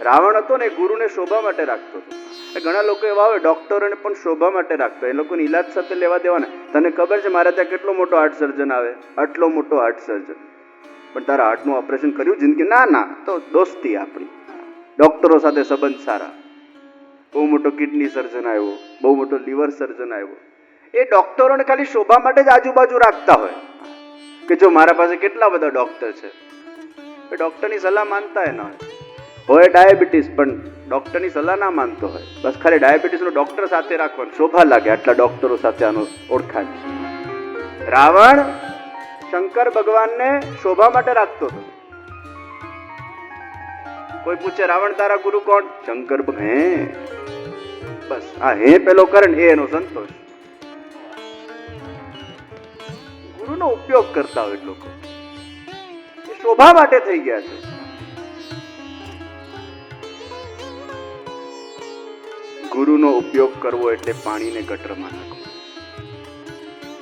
રાવણ હતો ને, ગુરુને શોભા માટે રાખતો હતો. ઘણા લોકો એવા હોય ડોક્ટરોને પણ શોભા માટે રાખતો, એ લોકોને ઈલાજ સાથે લેવા દેવાના. તને ખબર છે મારા ત્યાં કેટલો મોટો હાર્ટ સર્જન આવે, આટલો મોટો હાર્ટ સર્જન, પણ તારા હાર્ટનું ઓપરેશન કર્યું જિંદગી? ના ના, તો દોસ્તી આપણી, ડોક્ટરો સાથે સંબંધ સારા. બહુ મોટો કિડની સર્જન આવ્યો, બહુ મોટો લીવર સર્જન આવ્યો, એ ડોક્ટરોને ખાલી શોભા માટે જ આજુબાજુ રાખતા હોય કે જો મારા પાસે કેટલા બધા ડોક્ટર છે. એ ડોક્ટરની સલાહ માનતા ના હોય ડાયાબિટીસ, પણ ડોક્ટરની સલાહ ના માનતો હોય, બસ ખાલી ડાયાબિટીસનો ડોક્ટર સાથે રાખવાનું, શોભા લાગે આટલા ડોક્ટરો સાથે આનો ઓળખાણ. રાવણ શંકર ભગવાનને શોભા માટે રાખતો હતો. કોઈ પૂછે રાવણ તારા ગુરુ કોણ? શંકર. હે, બસ આ હે પેલો કરે ને એનો સંતોષ. ગુરુનો ઉપયોગ કરતા હોય લોકો, એ શોભા માટે થઈ ગયા છે. ગુરુનો ઉપયોગ કરવો એટલે પાણીને ગટરમાં નાખવું.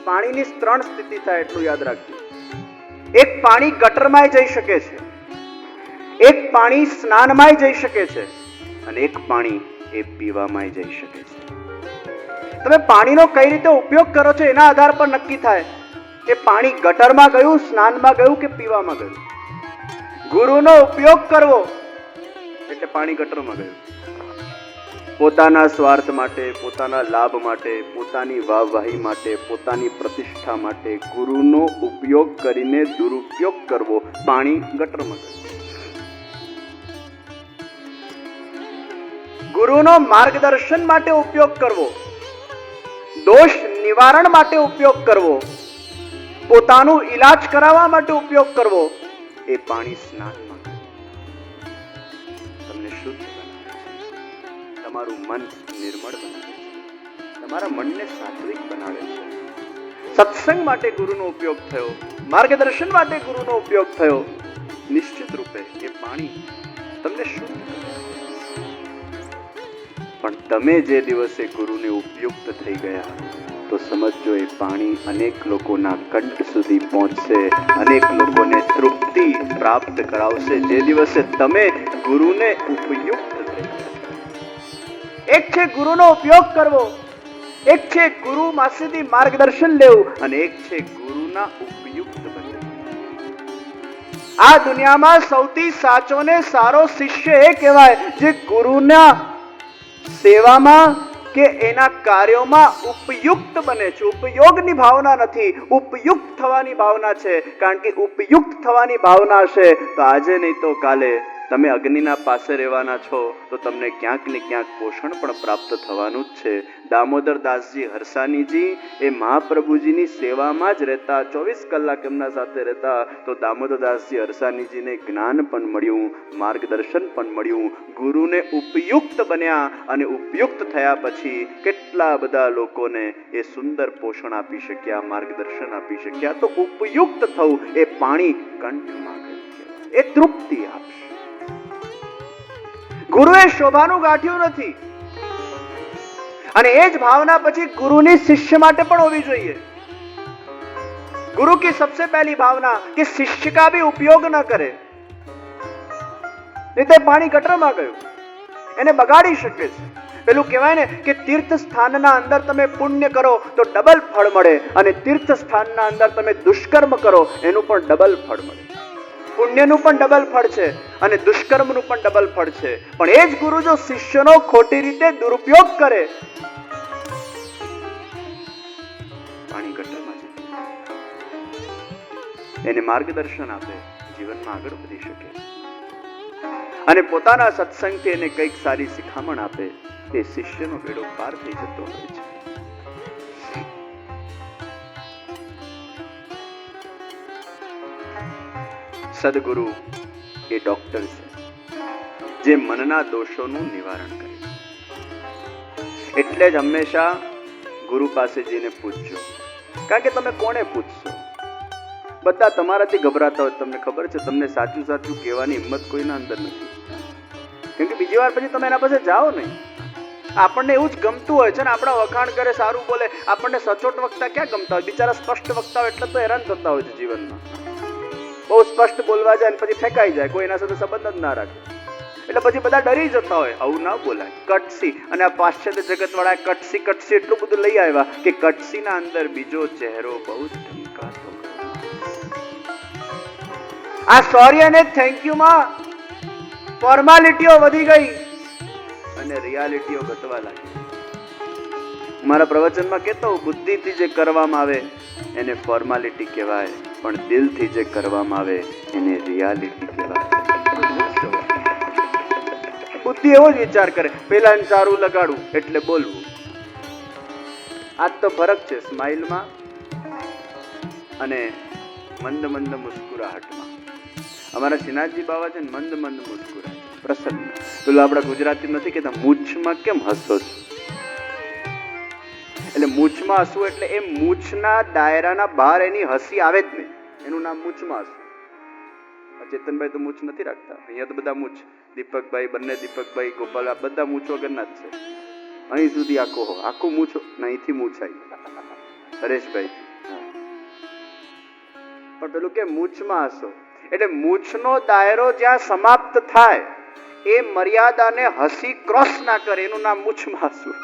પાણીની 3 સ્થિતિ થાય એટલું યાદ રાખજો. એક, પાણી ગટરમાં જઈ શકે છે, એક પાણી સ્નાનમાં જઈ શકે છે, અને એક પાણી એ પીવામાં જઈ શકે છે. તમે પાણીનો કઈ રીતે ઉપયોગ કરો છો એના આધાર પર નક્કી થાય કે પાણી ગટરમાં ગયું, સ્નાનમાં ગયું કે પીવામાં ગયું. ગુરુનો ઉપયોગ કરવો એટલે પાણી ગટરમાં ગયું. પોતાના સ્વાર્થ માટે, પોતાના લાભ માટે, પોતાની વાહવાહી માટે, પોતાની પ્રતિષ્ઠા માટે ગુરુનો ઉપયોગ કરીને દુરુપયોગ કરવો, પાણી ગટરમાં ગયું. ગુરુનો માર્ગદર્શન માટે ઉપયોગ કરવો, દોષ નિવારણ માટે ઉપયોગ કરવો, પોતાનું ઈલાજ કરાવવા માટે ઉપયોગ કરવો, એ પાણી સ્નાનમાં તમને શુદ્ધ બનાવે, તમારું મન નિર્મળ બનાવે છે, તમારા મનને સાત્વિક બનાવે છે. સત્સંગ માટે ગુરુનો ઉપયોગ થયો, માર્ગદર્શન માટે ગુરુનો ઉપયોગ થયો, નિશ્ચિત રૂપે એ પાણી તમને શુદ્ધ કરે. પણ તમે જે દિવસે ગુરુને ઉપયુક્ત થઈ ગયા તો સમજો એ પાણી અનેક લોકોના કંઠ સુધી પહોંચશે, અનેક લોકોને તૃપ્તિ પ્રાપ્ત કરાવશે. જે દિવસે તમે ગુરુને ઉપયુક્ત થઈ ગયા. એક છે ગુરુનો ઉપયોગ કરવો, એક છે ગુરુ પાસેથી માર્ગદર્શન લેવું, અને એક છે ગુરુના ઉપયુક્ત બનવું. આ દુનિયામાં સૌથી સાચો ને સારો શિષ્ય એ કહેવાય જે ગુરુના સેવામાં કે એના કાર્યોમાં ઉપયુક્ત બને છે. ઉપયોગની ભાવના નથી, ઉપયુક્ત થવાની ભાવના છે. કારણ કે ઉપયુક્ત થવાની ભાવના હશે તો આજે નહીં તો કાલે તમે અગ્નિના પાસે રહેવાના છો તો તમને ક્યાંક ને ક્યાંક પોષણ પણ પ્રાપ્ત થવાનું જ છે. દામોદરદાસજી હરસાનીજી એ મહાપ્રભુજીની સેવામાં જ રહેતા, 24 કલાક એમના સાથે રહેતા. તો દામોદરદાસજી હરસાનીજીને જ્ઞાન પણ મળ્યું, માર્ગદર્શન પણ મળ્યું, ગુરુને ઉપયુક્ત બન્યા, અને ઉપયુક્ત થયા પછી કેટલા બધા લોકોને એ સુંદર પોષણ આપી શક્યા, માર્ગદર્શન આપી શક્યા. તો ઉપયુક્ત થવું એ પાણી કંઠમાં ગયું કહેવાય, એ તૃપ્તિ આપશે. ગુરુએ શોભાનું ગાંઠ્યું નથી, અને એ જ ભાવના પછી ગુરુની શિષ્ય માટે પણ હોવી જોઈએ. गुरु की सबसे पहली भावना कि शिष्य का भी उपयोग न करे, नहीं तो पानी गटરમાં ગયું, એને બગાડી શકે છે. પેલું કહેવાય ને કે તીર્થ સ્થાનના અંદર તમે પુણ્ય કરો તો ડબલ ફળ મળે, અને તીર્થ સ્થાનના અંદર તમે દુષ્કર્મ કરો એનું પણ ડબલ ફળ મળે. પુણ્યનું પણ ડબલ ફળ છે અને દુષ્કર્મનું પણ ડબલ ફળ છે. પણ એ જ ગુરુ જો શિષ્યનો ખોટી રીતે દુરુપયોગ કરે, પાણી ગટરમાં જાય, એને માર્ગદર્શન આપે, જીવનમાં આગળ વધી શકે, અને પોતાના સત્સંગથી એને કંઈક સારી શિખામણ આપે, એ શિષ્યનો બેડો પાર થઈ જતો હોય છે. સદગુરુ એ ડોક્ટર છે જે મનના દોષોનું નિવારણ કરે. એટલે જ હંમેશા ગુરુ પાસે જઈને પૂછજો, કારણ કે તમે કોને પૂછશો? બધા તમારાથી ગભરાતા હોય, તમને ખબર છે, તમને સાચું સાચું કહેવાની હિંમત કોઈના અંદર નથી, કેમ કે બીજી વાર પછી તમે એના પાસે જાઓ નહીં. આપણને એવું જ ગમતું હોય છે ને, આપણા વખાણ કરે, સારું બોલે, આપણને સચોટ વક્તા ક્યાં ગમતા હોય? બિચારા સ્પષ્ટ વક્તા હોય એટલે તો હેરાન થતા હોય છે જીવનમાં. બહુ સ્પષ્ટ બોલવા જાય પછી ફેંકાઈ જાય, કોઈ એના સાથે સંબંધ જ ના રાખે. એટલે પછી બધા ડરી જતા હોય, આવું ના બોલાય, કટસી. અને આ પાશ્ચાત્ય જગત વાળા કટસી એટલું બધું લઈ આવ્યા કે કટસીના અંદર બીજો ચહેરો બહુ જ ધમકાતો. આ સોરી અને થેન્ક યુ માં ફોર્માલિટીઓ વધી ગઈ અને રિયાલિટીઓ ઘટવા લાગી. મારા પ્રવચનમાં કહેતો હું, બુદ્ધિથી જે કરવામાં આવે એને ફોર્માલિટી કહેવાય, પણ દિલથી જે કરવામાં આવે એને રિયાલિટી કહેવાય. બુદ્ધિ એવો જ વિચાર કરે, પેલા સારું લગાડવું એટલે બોલવું. આજ તો ફરક છે સ્માઇલમાં અને મંદ મંદ મુસ્કુરાહટમાં. અમારા શ્રીનાથજી બાબા છે ને મંદ મંદ મુસ્કુરાય, પ્રસન્ન. પેલું આપણા ગુજરાતી નથી કહેતા મૂછમાં કેમ હસો છો, એટલે મૂછમાં હસવું એટલે એ મૂછના દાયરાના બહાર એની હસી આવે જ નહીં, એનું નામ મૂછમાં હસવું. ચેતનભાઈ તો મૂછ નથી રાખતા, અહીંયા તો બધા મૂછ, દીપકભાઈ, બંને દીપકભાઈ, ગોપાલ, આ બધા મૂછ વગરના જ છે. અહીં સુધી આખું મૂછ, અહીંથી મૂછ આવી હરેશભાઈ. પણ પેલું કે મૂછમાં હસો એટલે મૂછનો દાયરો જ્યાં સમાપ્ત થાય એ મર્યાદાને હસી ક્રોસ ના કરે, એનું નામ મૂછમાં હસવું.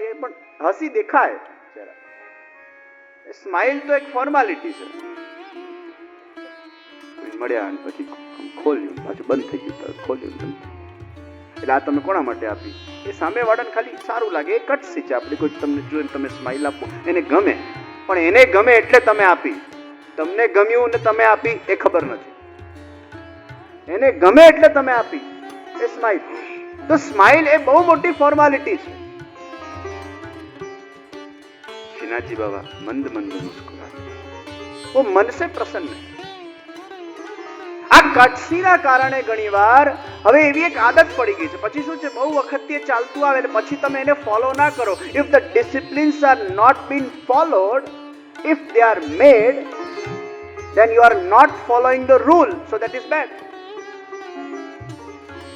એ પણ હસી દેખાય. સ્માઇલ તો એક ફોર્માલિટી છે. મળ્યા અને પછી ખોલ્યું, પાછું બંધ થઈ ગયું, ખોલ્યું બંધ થઈ. એટલે આ તમે કોના માટે આપી? એ સામે વાળાને ખાલી સારું લાગે, એ કટસી છે આપણી. કોઈ તમને જોઈને તમે સ્માઇલ આપો, એને ગમે, પણ એને ગમે એટલે તમે આપી. તમને ગમ્યું ને તમે આપી એ ખબર નથી. એને ગમે એટલે તમે આપી એ સ્માઇલ. તો સ્માઇલ એ બહુ મોટી ફોર્માલિટી છે. શ્રીનાથજી બાબા મંદ મંદ મુસ્कुराते, वो मन से प्रसन्न है. આ કટસીના કારણે ઘણીવાર હવે એવી એક આદત પડી ગઈ છે. પછી શું છે, બહુ વખત એ ચાલતું આવે એટલે પછી તમે એને ફોલો ના કરો. If the disciplines are not been followed, if they are made, then you are not following the rule, so that is bad.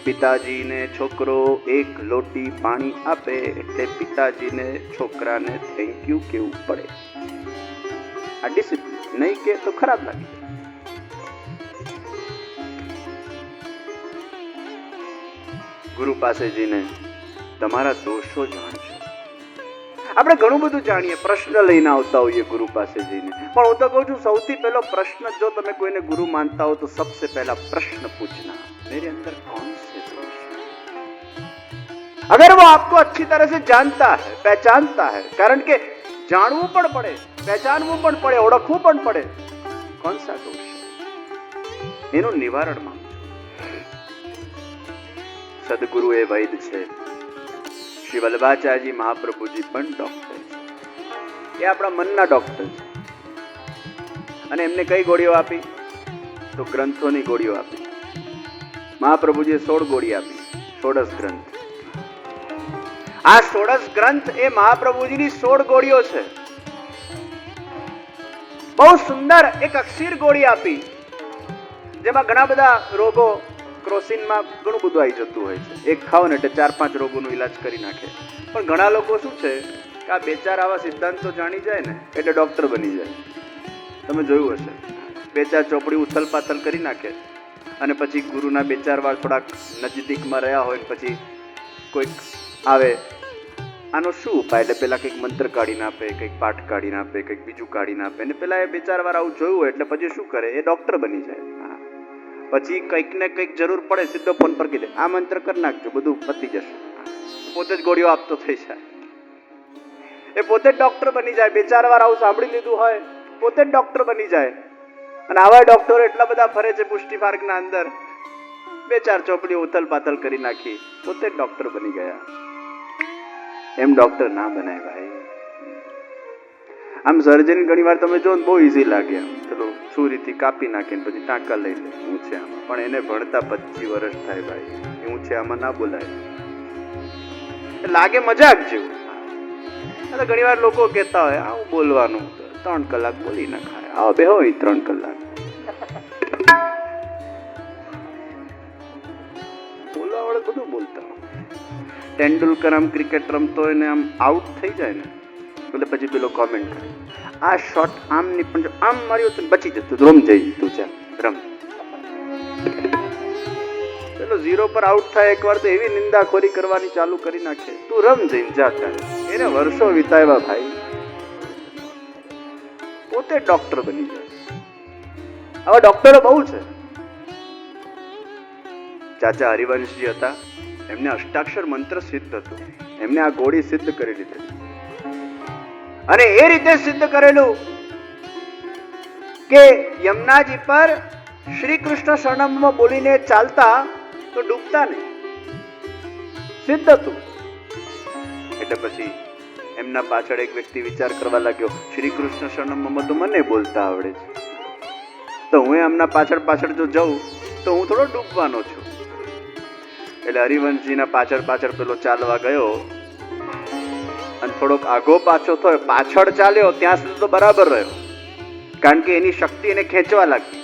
પિતાજીને છોકરો એક લોટી પાણી આપે એટલે પિતાજીને છોકરાને થેન્ક યુ કહેવું પડે. આ ડિસિપ્લિન નહીં કે તો ખરાબ લાગે. ગુરુ પાસે જઈને તમારા દોષો જાણજો. આપણે ઘણું બધું જાણીએ, પ્રશ્ન લઈને આવતા હોઈએ ગુરુ પાસે જઈને, પણ હું તો કહું છું સૌથી પહેલો પ્રશ્ન, જો તમે કોઈને ગુરુ માનતા હો તો સબસે પહેલા પ્રશ્ન પૂછના, मेरे अंदर कौन से दोष है? अगर वो आपको अच्छी तरह से जानता है, पहचानता है, कारण के જાણવું પણ પડે, પહેચાનવું પણ પડે, ઓળખવું પણ પડે કોણ સા દોષ છે, એનું નિવારણ માંગો. સદગુરુ એ વૈદ છે. શ્રી વલ્લભાચાર્યજી મહાપ્રભુજી પણ ડોક્ટર છે. એ આપણા મનના ડોક્ટર છે. અને એમને કઈ ગોળીઓ આપી? તો ગ્રંથોની ગોળીઓ આપી. મહાપ્રભુજીએ 16 ગોળી આપી, 16 ગ્રંથ. આ 16 ગ્રંથ એ મહાપ્રભુજીની 16 ગોળીઓ છે. બહુ સુંદર એક અક્ષીર ગોળી આપી, જેમાં ઘણા બધા રોગો, ક્રોસિનમાં ઘણું બધું આવી જતું હોય છે. એક ખાવ ને એટલે 4-5 રોગોનો ઈલાજ કરી નાખે. પણ ઘણા લોકો શું છે કે આ 2-4 આવા સિદ્ધાંતો જાણી જાય ને એટલે ડોક્ટર બની જાય. તમે જોયું હશે, 2-4 ચોપડી ઉથલ પાથલ કરી નાખે અને પછી ગુરુના 2-4 વાર થોડાક નજીકમાં રહ્યા હોય, પછી કોઈક આવે, આનો શું ઉપાય? એટલે પેલા કંઈક મંત્ર કાઢીને આપે, કંઈક પાઠ કાઢીને આપે, કંઈક બીજું કાઢીને આપે, અને પેલા એ 2-4 વાર આવું જોયું હોય એટલે પછી શું કરે, એ ડોક્ટર બની જાય. પછી કંઈક ને કંઈક જરૂર પડે સીધો ફોન પર કહી દે, આ મંત્ર કરી નાખજો, બધું પતી જશે. પોતે જ ગોળીઓ આપતો થઈ જાય. એ પોતે જ ડોક્ટર બની જાય. 2-4 વાર આવું સાંભળી લીધું હોય, પોતે જ ડોક્ટર બની જાય. અને આવા ડોક્ટરો એટલા બધા ફરે છે પુષ્ટિ માર્ગના અંદર, 2-4 ચોપડીઓ ઉથલ પાથલ કરી નાખી, પોતે જ ડોક્ટર બની ગયા. એમ ડોક્ટર ના બનાય ભાઈ. આમ સર્જરી ઘણી વાર તમે જો બહુ ઈઝી લાગે, ચલો સુરીથી કાપી નાખીને પછી ટાંકા લઈ લે, હું છે આમાં. પણ એને ભણતા 25 વર્ષ થાય ભાઈ, હું છે આમાં ના બોલાય, લાગે મજાક જેવું. ઘણી વાર લોકો કહેતા હોય આવું બોલવાનું, 3 કલાક બોલી ના ખાય, આવો બે હોય 3 કલાક બોલવા વાળા બધું બોલતા હોય. તેંડુલકર આમ ક્રિકેટ રમતો હોય ને આમ આઉટ થઈ જાય ને એટલે પછી પેલો કોમેન્ટ કરે, આ શોટ આમ નહીં પણ જો આમ માર્યો તો બચી જતું, રમ જઈ તું છે રમ. પેલો 0 પર આઉટ થાય એકવાર તો એવી નિંદાખોરી કરવાની ચાલુ કરી નાખે, તું રમ જઈને જાતા. એને વર્ષો વિતાવ્યા ભાઈ, પોતે ડોક્ટર બની જાય. આવા ડોક્ટરો બહુ છે. ચાચા હરિવંશજી હતા, એમને અષ્ટાક્ષર મંત્ર સિદ્ધ હતું, એમને આ ગોળી સિદ્ધ કરી લીધી. અને એ રીતે સિદ્ધ કરેલું કે યમુનાજી પર શ્રી કૃષ્ણ શરણમમાં બોલીને ચાલતા તો ડૂબતા નહીં, સિદ્ધ હતું. એટલે પછી એમના પાછળ એક વ્યક્તિ વિચાર કરવા લાગ્યો, શ્રી કૃષ્ણ શરણમમાં તો મને બોલતા આવડે છે, તો હું એમના પાછળ પાછળ જો જાઉં તો હું થોડો ડૂબવાનો છું. એટલે હરિવંશજીના પાછળ પાછળ પેલો ચાલવા ગયો અને થોડોક આગો પાછો થયો, પાછળ ચાલ્યો ત્યાં સુધી તો બરાબર રહ્યો, કારણ કે એની શક્તિ એને ખેંચવા લાગી.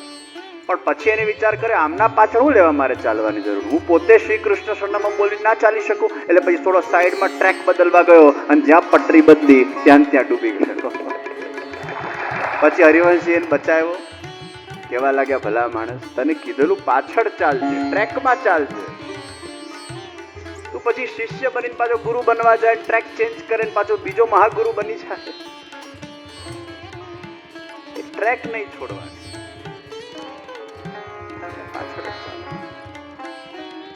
પણ પછી એને વિચાર કર્યો, આમના પાછળ હું લેવા મારે ચાલવાની જરૂર, હું પોતે શ્રી કૃષ્ણ શરણમ બોલી ના ચાલી શકું. એટલે પછી થોડો સાઈડમાં ટ્રેક બદલવા ગયો અને જ્યાં પટરી બદલી ત્યાં ડૂબી ગયો. પછી હરિવંશજી એને બચાવ્યો. કેવા લાગ્યા, ભલા માણસ, તને કીધેલું પાછળ ચાલજે, ટ્રેકમાં ચાલજે. તું પછી શિષ્ય બનીને પાછો ગુરુ બનવા જાય, ટ્રેક ચેન્જ કરે પાછો બીજો મહાગુરુ બની જાય. ट्रैक नहीं छोड़वानी,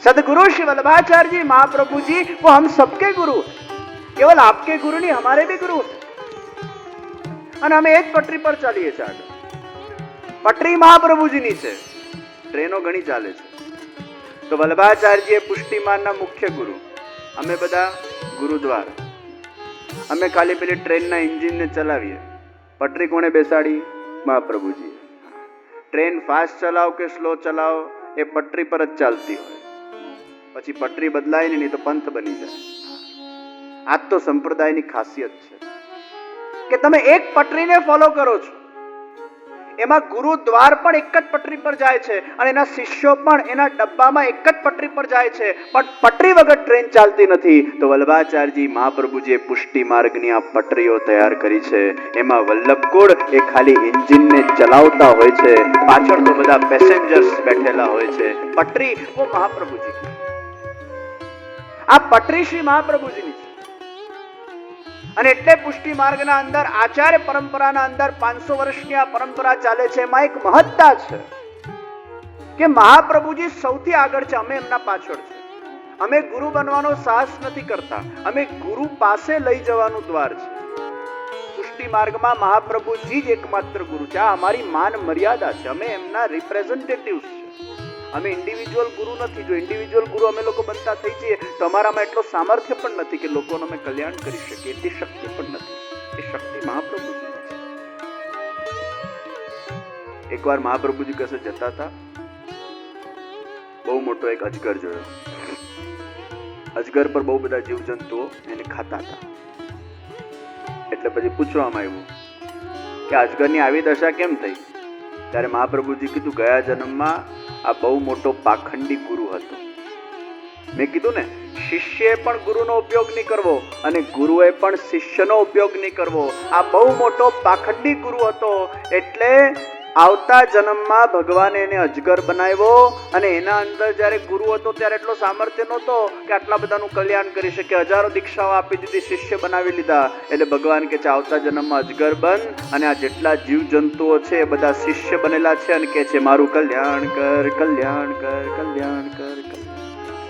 सदगुरु श्री वल्लभाचार्य जी महाप्रभु जी वो हम सबके गुरु, केवल आपके गुरु नहीं हमारे भी गुरु. અને અમે એક પટરી પર ચાલીએ છીએ. પટરી મહાપ્રભુજીની છે, ટ્રેનો ઘણી ચાલે છે. તો વલ્લભાચાર્યજી એ પુષ્ટિમાનના મુખ્ય ગુરુ, અમે બધા ગુરુદ્વાર. અમે ખાલી પેલી ટ્રેનના એન્જિનને ચલાવીએ. પટરી કોણે બેસાડી? મહાપ્રભુજી. ટ્રેન ફાસ્ટ ચલાવ કે સ્લો ચલાવ એ પટરી પર જ ચાલતી હોય. પછી પટરી બદલાય નહીં તો પંથ બની જાય. આ તો સંપ્રદાયની ખાસિયત છે કે તમે એક પટરીને ફોલો કરો છો. એમાં ગુરુદ્વાર પણ એક જ પટરી પર જાય છે અને એના શિષ્યો પણ એના ડબ્બામાં એક જ પટરી પર જાય છે, પણ પટરી વગર ટ્રેન ચાલતી નથી. તો વલ્લભાચાર્યજી મહાપ્રભુજીએ પુષ્ટિ માર્ગની આ પટરીઓ તૈયાર કરી છે. એમાં વલ્લભકુળ એ ખાલી એન્જિનને ચલાવતા હોય છે, પાછળ તો બધા પેસેન્જર્સ બેઠેલા હોય છે. પટરી વો મહાપ્રભુજી, આ પટરી શ્રી મહાપ્રભુજીની છે. અને એટલે પુષ્ટિ માર્ગના અંદર આચાર્ય પરંપરાના અંદર 500 વર્ષની આ પરંપરા ચાલે છે. એમાં એક મહત્તા છે કે મહાપ્રભુજી સૌથી આગળ છે, અમે એમના પાછળ છે. અમે ગુરુ બનવાનો સાહસ નથી કરતા, અમે ગુરુ પાસે લઈ જવાનું દ્વાર છે. પુષ્ટિ માર્ગમાં મહાપ્રભુજી જ એકમાત્ર ગુરુ છે. આ અમારી માન મર્યાદા છે. અમે એમના રિપ્રેઝેન્ટેટિવ્સ છે. અમે ઇન્ડિવિજ્યુઅલ ગુરુ નથી. જો ઇન્ડિવિજ્યુઅલ ગુરુ અમે લોકો બનતા થઈ જઈએ તો અમારામાં એટલો સામર્થ્ય પણ નથી કે લોકોનું અમે કલ્યાણ કરી શકીએ. એટલી શક્તિ પણ નથી. એ શક્તિ મહાપ્રભુજી છે. એકવાર મહાપ્રભુજી કસે જતા હતા, બહુ મોટો એક અજગર જોયો. અજગર પર બહુ બધા જીવજંતુઓ એને ખાતા હતા. એટલે પછી પૂછવામાં આવ્યું કે અજગરની આવી દશા કેમ થઈ? ત્યારે મહાપ્રભુજી કીધું, ગયા જન્મમાં આ બહુ મોટો પાખંડી ગુરુ હતો. મેં કીધું ને, શિષ્યએ પણ ગુરુનો ઉપયોગ નહીં કરવો અને ગુરુએ પણ શિષ્યનો ઉપયોગ નહીં કરવો. આ બહુ મોટો પાખંડી ગુરુ હતો. એટલે આવતા જન્મમાં ભગવાને એને અજગર બનાવ્યો અને એના અંદર જ્યારે ગુરુ હતો ત્યારે એટલો સામર્થ્ય નહોતો કે આટલા બધાનું કલ્યાણ કરી શકે. હજારો દીક્ષાઓ આપી દીધી, શિષ્ય બનાવી લીધા. એટલે ભગવાન કે છે આવતા જન્મમાં અજગર બન અને આ જેટલા જીવ જંતુઓ છે એ બધા શિષ્ય બનેલા છે અને કે છે મારું કલ્યાણ કર, કલ્યાણ કર, કલ્યાણ કર, કલ્યાણ.